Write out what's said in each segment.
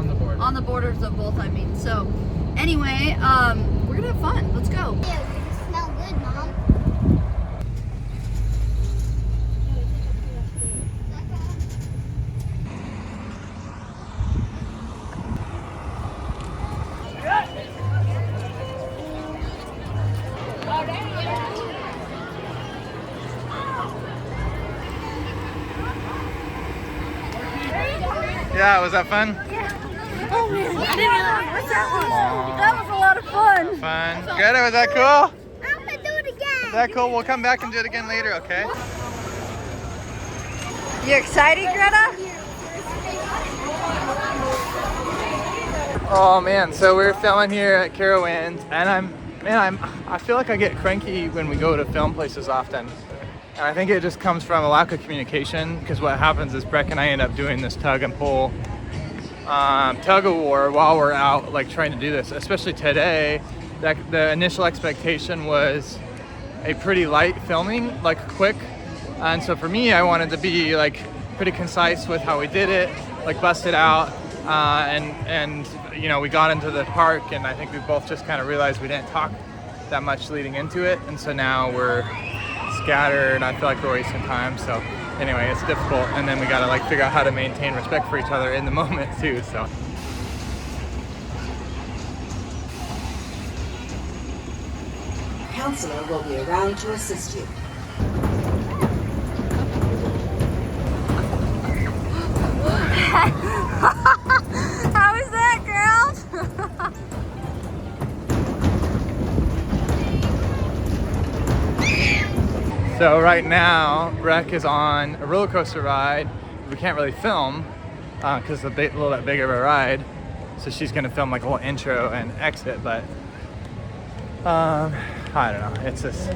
On the border. On the borders of both, I mean. So, anyway, we're gonna have fun. Let's go. Yeah, you smell good, Mom. Yeah, was that fun? Yeah. Oh man, I didn't realize. What's that one? That was a lot of fun. Fun. Greta, was that cool? I'm gonna do it again. Was that cool? We'll come back and do it again later, okay? You excited, Greta? Oh man, so we're filming here at Carowinds, and I feel like I get cranky when we go to film places often. And I think it just comes from a lack of communication, because what happens is Breck and I end up doing this tug and pull tug of war while we're out like trying to do this, especially today. The initial expectation was a pretty light filming, like quick, and so for me I wanted to be like pretty concise with how we did it, like bust it out, and you know, we got into the park and I think we both just kind of realized we didn't talk that much leading into it, and so now we're scattered. I feel like we're wasting time. So anyway, it's difficult, and then we gotta like figure out how to maintain respect for each other in the moment too. So Counselor will be around to assist you. How is that, girls? So right now, Breck is on a roller coaster ride. We can't really film because it's a little bit bigger of a ride. So she's gonna film like a whole intro and exit, but I don't know. It's just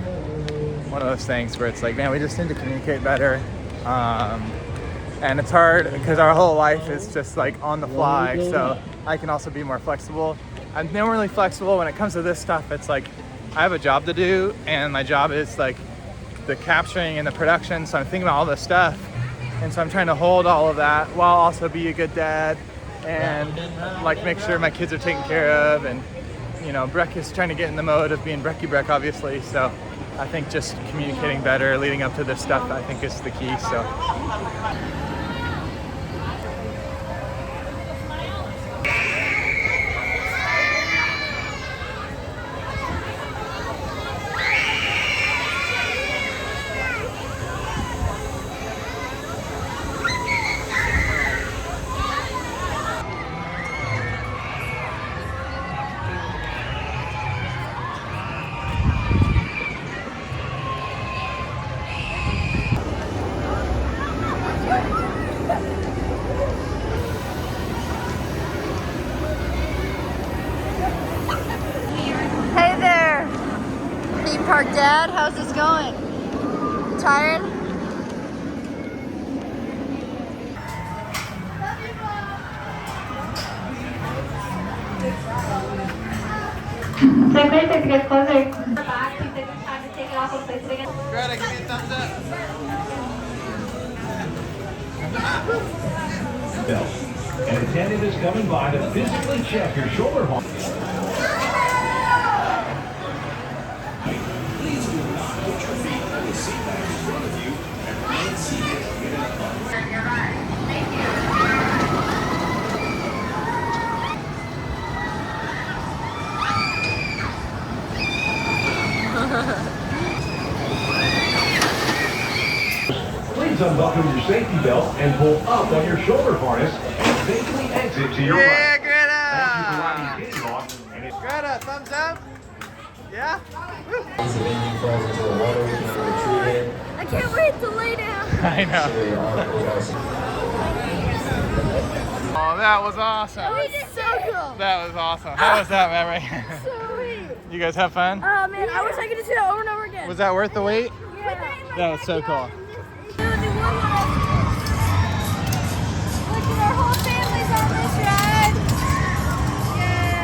one of those things where it's like, man, we just need to communicate better. And it's hard because our whole life is just like on the fly. So I can also be more flexible. I'm never really flexible when it comes to this stuff. It's like I have a job to do, and my job is like the capturing and the production, so I'm thinking about all this stuff, and so I'm trying to hold all of that while also be a good dad and like make sure my kids are taken care of, and you know, Breck is trying to get in the mode of being Brecky Breck, obviously. So I think just communicating better leading up to this stuff, I think, is the key. So Hey there, theme park dad. How's this going? Tired? So great to get closer. Back, please take the time to take it off and place it again. Greta, give me a thumbs up. An attendant is coming by to physically check your shoulder harness. Please do not put your feet on the seat back in front of you and remain seated in a bunch. You're right. Thank you. Please unbuckle your safety belt and pull up on your shoulder harness and safely exit to your Yeah, right. Greta! Thank you for riding Kitty Hawk, and it's Greta, thumbs up. Yeah. Woo. If anything falls into the water, we can retrieve it. I can't wait to lay down. I know. Oh, that was awesome. That was so cool. That was awesome. How was that, Maverick? Sweet. You guys have fun? Oh man, I wish I could just do that over and over again. Was that worth the wait? Yeah. That was so cool. Look at our whole family's on this ride. Yay!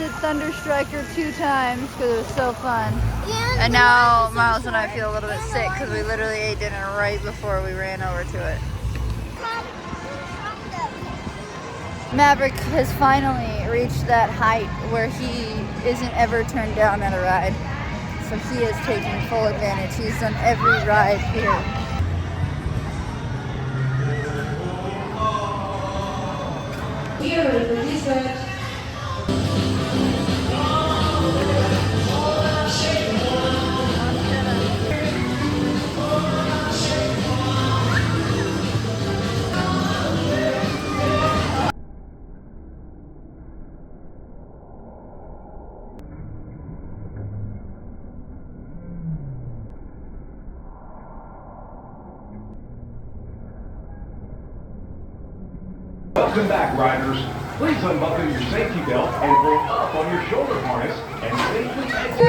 did Thunder Striker 2 times because it was so fun. And now Miles and I feel a little bit sick because we literally ate dinner right before we ran over to it. Maverick has finally reached that height where he isn't ever turned down at a ride. So he is taking full advantage. He's done every ride here. Welcome back, riders. Please unbuckle your safety belt and pull up on your shoulder harness and safely exit.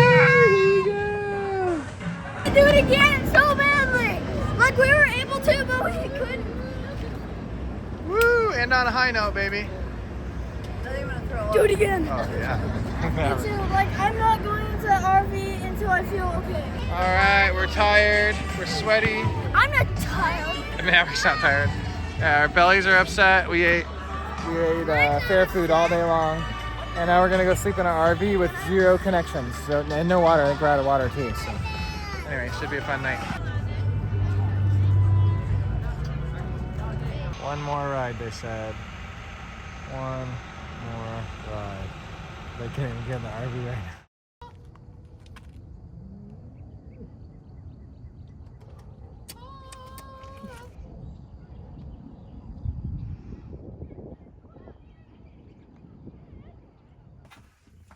Do it again so badly. Like we were able to, but we couldn't. Woo! And on a high note, baby. Do it again. Oh yeah. Like I'm not going into the RV until I feel okay. All right, we're tired. We're sweaty. I'm not tired. Maverick's not tired. Our bellies are upset. We ate fair food all day long, and now we're gonna go sleep in our RV with 0 connections. So and no water. I think we're out of water too. So anyway, should be a fun night. One more ride, they said. One more ride. They can't even get in the RV right now.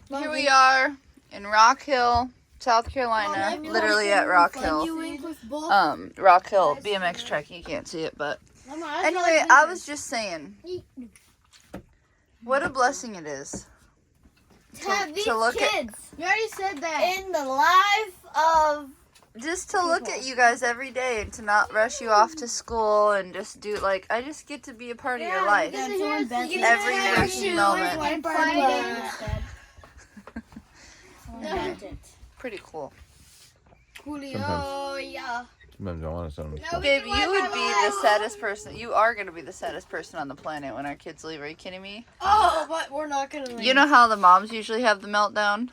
Here we are in Rock Hill, South Carolina, literally at Rock Hill. Rock Hill BMX track, you can't see it, but anyway, I was just saying, what a blessing it is to look at. You already said that. In the life of Just to look at you guys every day and to not rush you off to school and just do, like, I just get to be a part of your life. Every waking moment. Pretty cool. Julio, yeah. Sometimes I want to send them. Babe, you would be the saddest person. You are going to be the saddest person on the planet when our kids leave. Are you kidding me? Oh, but we're not gonna leave. You know how the moms usually have the meltdown?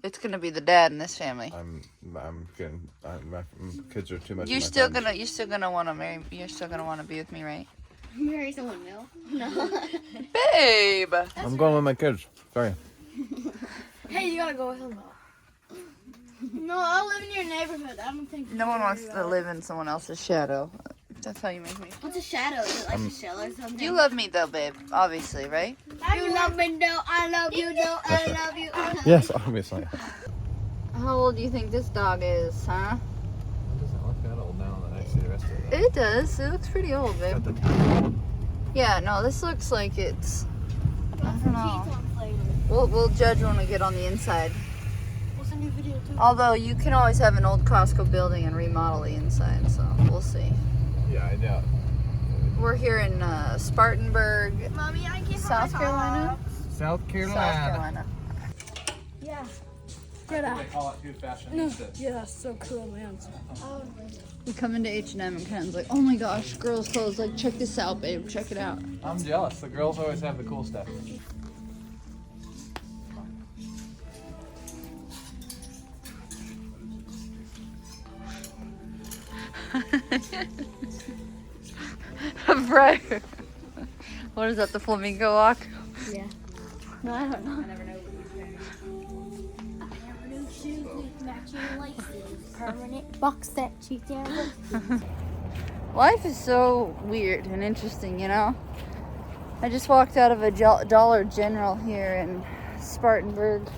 It's going to be the dad in this family. I'm kidding. My kids are too much. You're still gonna want to marry. You're still gonna want to be with me, right? Marry someone new? No. Babe. I'm going with my kids. Sorry. Hey, you gotta go with him. No, I'll live in your neighborhood. I don't think. No one wants to live in someone else's shadow. That's how you make me. What's a shadow? Is it like a shell or something? You love me though, babe. Obviously, right? You love me, no. I love you, no. I love you. Yes, obviously. How old do you think this dog is, huh? It doesn't look that old now that I see the rest of it. It does. It looks pretty old, babe. Got the tiny. Yeah, no, this looks like it's. I don't know. We'll judge when we get on the inside. We'll send you a video too. Although you can always have an old Costco building and remodel the inside, so we'll see. Yeah, I doubt. We're here in Spartanburg, Mommy, I can't South Carolina. South Carolina. South Carolina. Yeah. They call it too fashionista. Yeah, so cool, man. We come into H&M and Ken's like, oh my gosh, girls' clothes. Like, check this out, babe. Check it out. I'm jealous. The girls always have the cool stuff. Right. What is that, the flamingo walk? Yeah. No, I don't know. I never know what he's wearing. Permanent box set cheek down. Life is so weird and interesting, you know? I just walked out of a Dollar General here in Spartanburg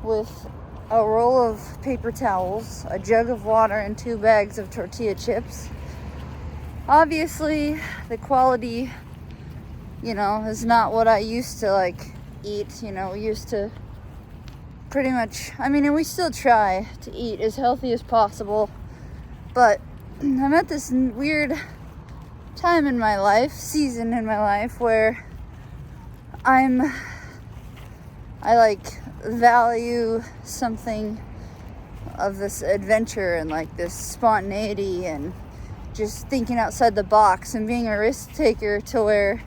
with a roll of paper towels, a jug of water, and 2 bags of tortilla chips. Obviously, the quality, you know, is not what I used to, like, eat. You know, we used to pretty much, I mean, and we still try to eat as healthy as possible, but I'm at this weird time in my life, season in my life, where I'm I like value something of this adventure and like this spontaneity and just thinking outside the box and being a risk taker to where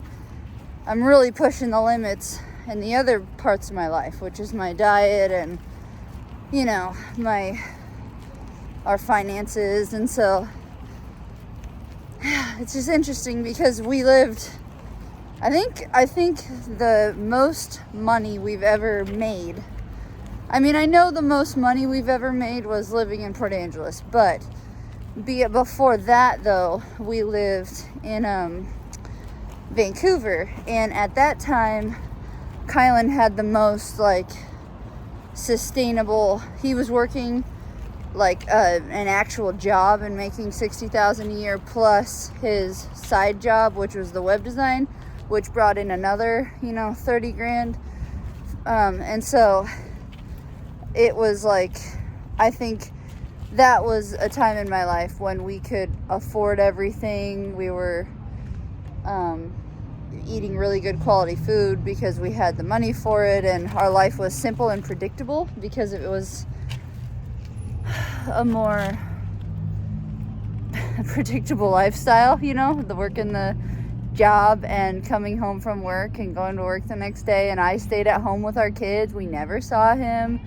I'm really pushing the limits in the other parts of my life, which is my diet and, you know, our finances. And so it's just interesting because we lived, I think the most money we've ever made, I mean, I know the most money we've ever made was living in Port Angeles, but before that though, we lived in Vancouver, and at that time Kylan had the most like sustainable, he was working like an actual job and making $60,000 a year plus his side job, which was the web design, which brought in another, you know, 30 grand. And so it was like, I think that was a time in my life when we could afford everything. We were eating really good quality food because we had the money for it, and our life was simple and predictable because it was a more predictable lifestyle, you know, the work in the job and coming home from work and going to work the next day. And I stayed at home with our kids. We never saw him.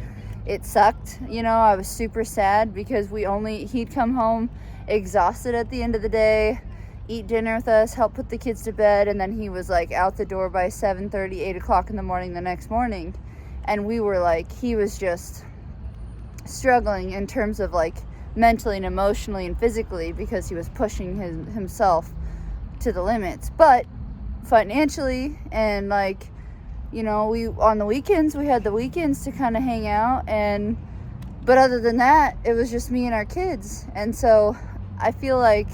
It sucked, you know. I was super sad because he'd come home exhausted at the end of the day, eat dinner with us, help put the kids to bed, and then he was like out the door by 7:30, 8 o'clock in the morning the next morning. And we were like, he was just struggling in terms of like mentally and emotionally and physically because he was pushing himself to the limits. But financially and like, you know, on the weekends, we had the weekends to kind of hang out, but other than that, it was just me and our kids. And so I feel like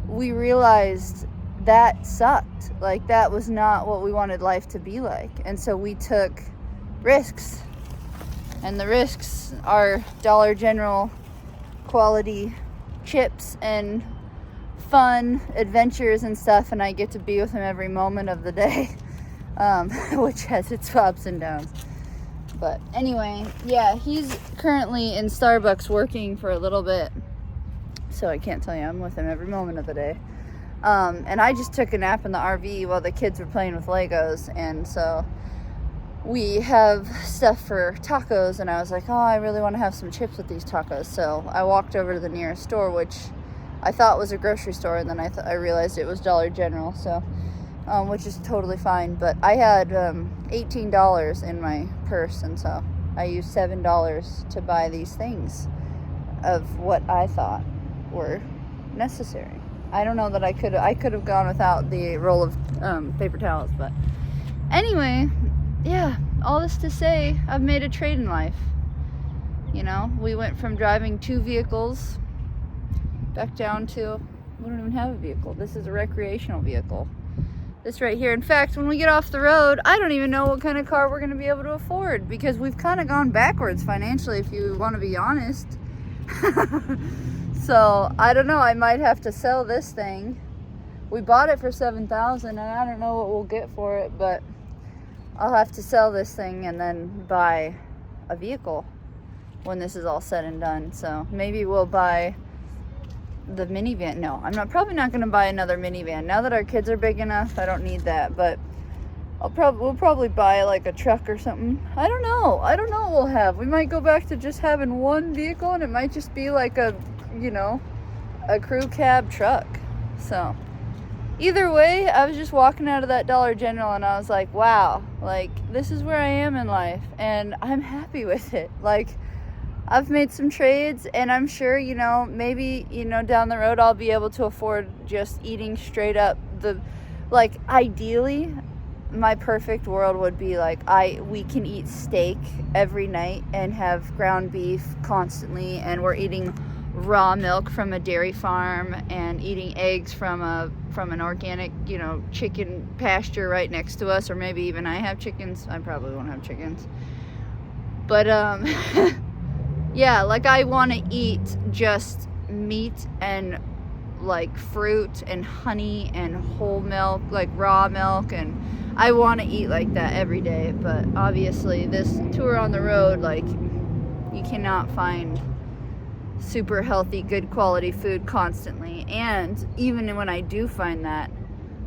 we realized that sucked. Like, that was not what we wanted life to be like. And so we took risks. And the risks are Dollar General quality chips and fun adventures and stuff. And I get to be with him every moment of the day, which has its ups and downs. But anyway, yeah, he's currently in Starbucks working for a little bit. So I can't tell you, I'm with him every moment of the day. And I just took a nap in the RV while the kids were playing with Legos. And so we have stuff for tacos, and I was like, oh, I really want to have some chips with these tacos. So I walked over to the nearest store, which I thought was a grocery store, and then I realized it was Dollar General, so which is totally fine. But I had $18 in my purse, and so I used $7 to buy these things of what I thought were necessary. I don't know that I could have gone without the roll of paper towels, but anyway, yeah, all this to say, I've made a trade in life. You know, we went from driving 2 vehicles back down to, we don't even have a vehicle. This is a recreational vehicle. This right here. In fact, when we get off the road, I don't even know what kind of car we're going to be able to afford because we've kind of gone backwards financially, if you want to be honest. So, I don't know. I might have to sell this thing. We bought it for $7,000, and I don't know what we'll get for it, but I'll have to sell this thing and then buy a vehicle when this is all said and done. So maybe we'll buy the minivan. No, probably not going to buy another minivan. Now that our kids are big enough, I don't need that. But we'll probably buy like a truck or something. I don't know what we'll have. We might go back to just having one vehicle, and it might just be like a crew cab truck. So either way, I was just walking out of that Dollar General and I was like, wow, like, this is where I am in life, and I'm happy with it. Like, I've made some trades, and I'm sure, maybe, down the road I'll be able to afford just eating straight up ideally, my perfect world would be like, we can eat steak every night and have ground beef constantly, and we're eating raw milk from a dairy farm and eating eggs from an organic, chicken pasture right next to us, or maybe even I have chickens. I probably won't have chickens. But yeah, like, I want to eat just meat and like fruit and honey and whole milk, like raw milk, and I want to eat like that every day. But obviously this tour on the road, like, you cannot find super healthy, good quality food constantly. And even when I do find that,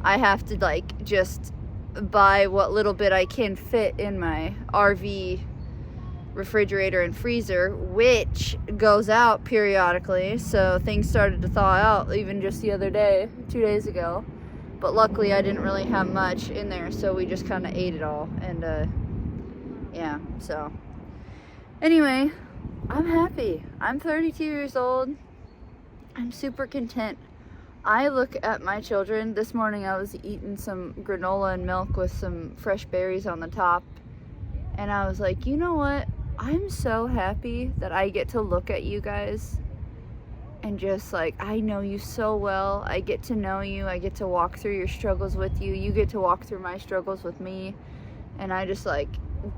I have to like just buy what little bit I can fit in my RV refrigerator and freezer, which goes out periodically. So things started to thaw out even just the other day, 2 days ago. But luckily I didn't really have much in there, so we just kind of ate it all. And yeah, so anyway, I'm happy. I'm 32 years old. I'm super content. I look at my children. This morning I was eating some granola and milk with some fresh berries on the top, and I was like, you know what? I'm so happy that I get to look at you guys and just like, I know you so well. I get to know you. I get to walk through your struggles with you. You get to walk through my struggles with me. And I just like,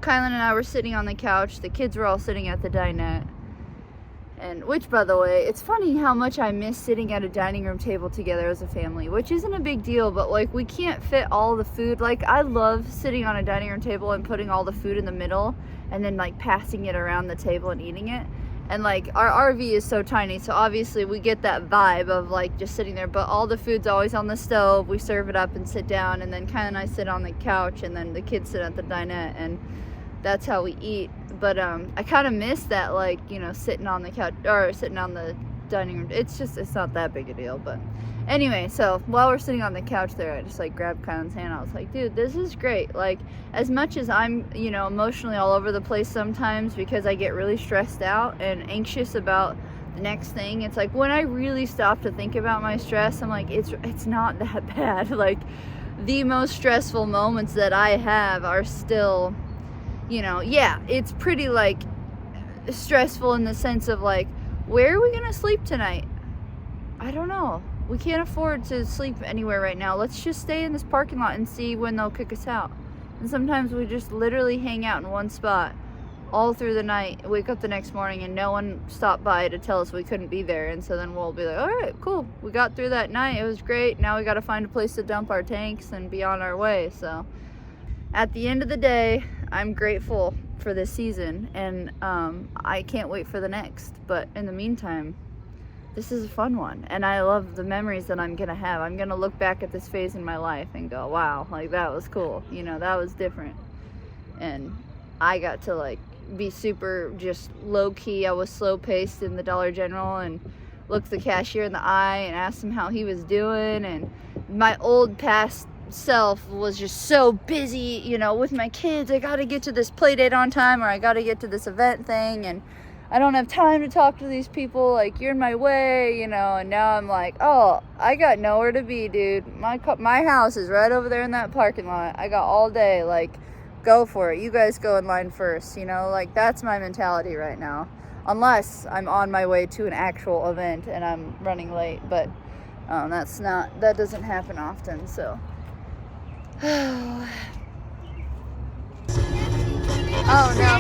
Kylan and I were sitting on the couch. The kids were all sitting at the dinette. And which, by the way, it's funny how much I miss sitting at a dining room table together as a family, which isn't a big deal, but like we can't fit all the food. Like I love sitting on a dining room table and putting all the food in the middle and then like passing it around the table and eating it. And like our RV is so tiny, so obviously we get that vibe of like just sitting there, but all the food's always on the stove. We serve it up and sit down, and then Kyla and I sit on the couch, and then the kids sit at the dinette, and that's how we eat. But I kind of miss that, like, you know, sitting on the couch or sitting on the dining room. It's not that big a deal. But anyway, so while we're sitting on the couch there, I just like grabbed Kylan's hand. I was like, dude, this is great. Like, as much as I'm, you know, emotionally all over the place sometimes because I get really stressed out and anxious about the next thing, it's like when I really stop to think about my stress, I'm like, it's not that bad. Like, the most stressful moments that I have are still, you know, yeah, it's pretty like stressful in the sense of like, where are we gonna sleep tonight? I don't know. We can't afford to sleep anywhere right now. Let's just stay in this parking lot and see when they'll kick us out. And sometimes we just literally hang out in one spot all through the night, wake up the next morning and no one stopped by to tell us we couldn't be there. And so then we'll be like, all right, cool, we got through that night, it was great, now we got to find a place to dump our tanks and be on our way. So at the end of the day, I'm grateful for this season, and I can't wait for the next. But in the meantime, this is a fun one, and I love the memories that I'm gonna have. I'm gonna look back at this phase in my life and go, wow, like that was cool, you know, that was different. And I got to like be super just low-key. I was slow-paced in the Dollar General and looked the cashier in the eye and asked him how he was doing. And my old past self was just so busy, you know, with my kids. I gotta get to this play date on time, or I gotta get to this event thing, and I don't have time to talk to these people, like, you're in my way, you know. And now I'm like, oh, I got nowhere to be, dude. My house is right over there in that parking lot. I got all day, like, go for it. You guys go in line first, you know, like, that's my mentality right now. Unless I'm on my way to an actual event and I'm running late, but that doesn't happen often, so. Oh no,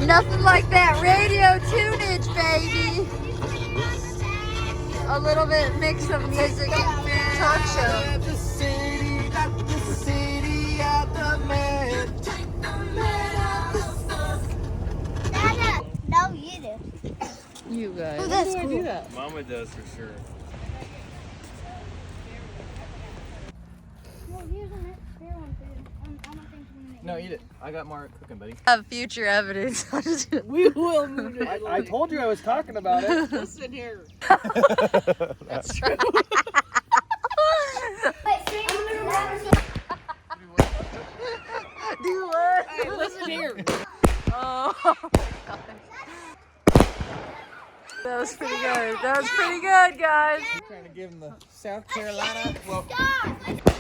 nothing like that radio tunage, baby. A little bit mix of music and talk show. No, you do. You guys. Oh, that's cool. Mama does for sure. No, eat it. I got more cooking, buddy. Have future evidence. We will move it. I told you I was talking about it. Listen here. That's true. Do what? Hey, listen here. Oh, God. That was pretty good. That was pretty good, guys. Trying to give him the South Carolina. Well, Stop.